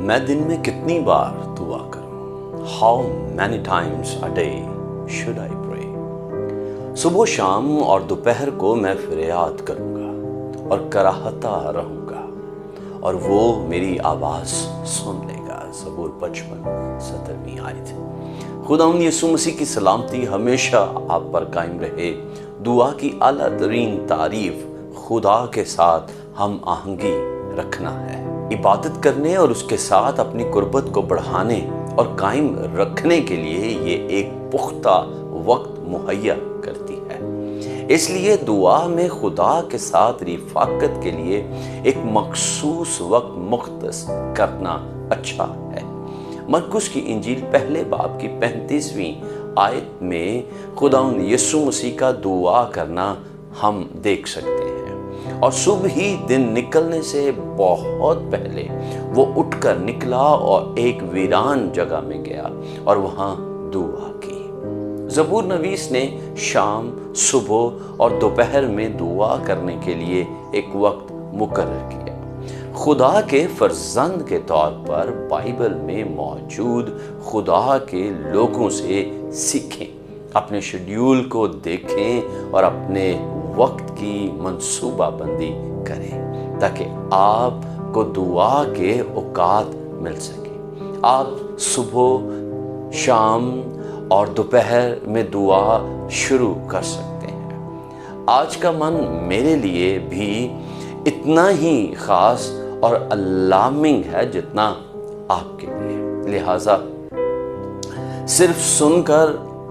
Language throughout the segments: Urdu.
میں دن میں کتنی بار دعا کروں؟ How many times a day should I pray؟ صبح شام اور دوپہر کو میں فریاد کروں گا اور کراہتا رہوں گا اور وہ میری آواز سن لے گا۔ زبور 55 آیت۔ خداوند یسوع مسیح کی سلامتی ہمیشہ آپ پر قائم رہے۔ دعا کی اعلیٰ ترین تعریف خدا کے ساتھ ہم آہنگی رکھنا ہے۔ عبادت کرنے اور اس کے ساتھ اپنی قربت کو بڑھانے اور قائم رکھنے کے لیے یہ ایک پختہ وقت مہیا کرتی ہے۔ اس لیے دعا میں خدا کے ساتھ رفاقت کے لیے ایک مخصوص وقت مختص کرنا اچھا ہے۔ مرقس کی انجیل پہلے باب کی 35ویں آیت میں خداوند یسوع مسیح کا دعا کرنا ہم دیکھ سکتے ہیں۔ اور صبح ہی دن نکلنے سے بہت پہلے وہ اٹھ کر نکلا اور ایک ویران جگہ میں گیا اور وہاں دعا کی۔ زبور نویس نے شام، صبح اور دوپہر میں دعا کرنے کے لیے ایک وقت مقرر کیا۔ خدا کے فرزند کے طور پر بائبل میں موجود خدا کے لوگوں سے سیکھیں، اپنے شیڈیول کو دیکھیں اور اپنے وقت کی منصوبہ بندی کریں تاکہ آپ کو دعا کے اوقات مل سکیں۔ آپ صبح، شام اور دوپہر میں دعا شروع کر سکتے ہیں۔ آج کا من میرے لیے بھی اتنا ہی خاص اور الارمنگ ہے جتنا آپ کے لیے، لہٰذا صرف سن کر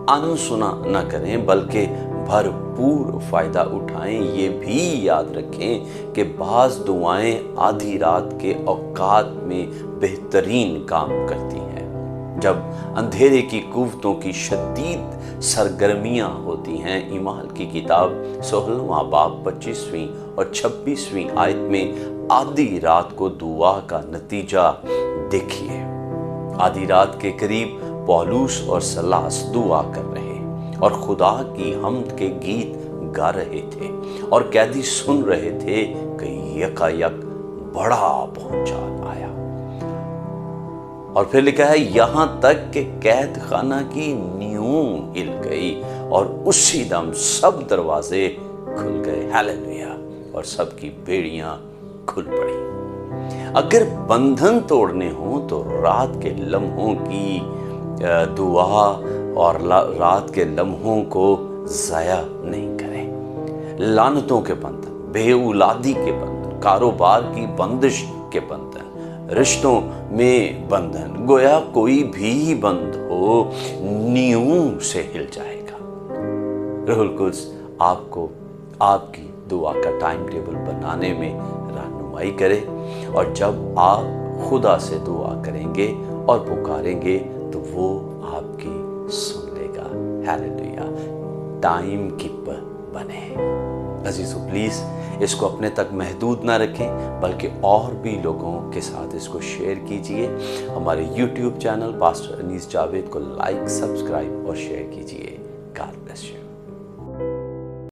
انسنا نہ کریں بلکہ بھرپور فائدہ اٹھائیں۔ یہ بھی یاد رکھیں کہ بعض دعائیں آدھی رات کے اوقات میں بہترین کام کرتی ہیں، جب اندھیرے کی قوتوں کی شدید سرگرمیاں ہوتی ہیں۔ اعمال کی کتاب 16واں باب 25ویں اور 26ویں آیت میں آدھی رات کو دعا کا نتیجہ دیکھیے۔ آدھی رات کے قریب پولس اور سلاس دعا کر رہے اور خدا کی حمد کے گیت گا رہے تھے اور قیدی سن رہے تھے کہ یکایک بڑا بھونچال آیا۔ اور پھر لکھا ہے یہاں تک کہ قید خانہ کی نیوم ہل گئی اور اسی دم سب دروازے کھل گئے، ہیلیلویا، اور سب کی بیڑیاں کھل پڑی۔ اگر بندھن توڑنے ہوں تو رات کے لمحوں کی دعا اور رات کے لمحوں کو ضائع نہیں کریں۔ لعنتوں کے بندھن، بے اولادی کے بندھن، کاروبار کی بندش کے بندھن، رشتوں میں بندھن، گویا کوئی بھی بند ہو نیوں سے ہل جائے گا۔ روح القدس آپ کو آپ کی دعا کا ٹائم ٹیبل بنانے میں رہنمائی کرے، اور جب آپ خدا سے دعا کریں گے اور پکاریں گے تو وہ آپ کی سن لے گا۔ ہیلیلویا، ٹائم کیپر بنے۔ عزیزو، پلیز اس کو اپنے تک محدود نہ رکھیں بلکہ اور بھی لوگوں کے ساتھ اس کو شیئر کیجئے۔ ہمارے یوٹیوب چینل پاسٹر انیس جاوید کو لائک، سبسکرائب اور شیئر کیجئے۔ God bless you.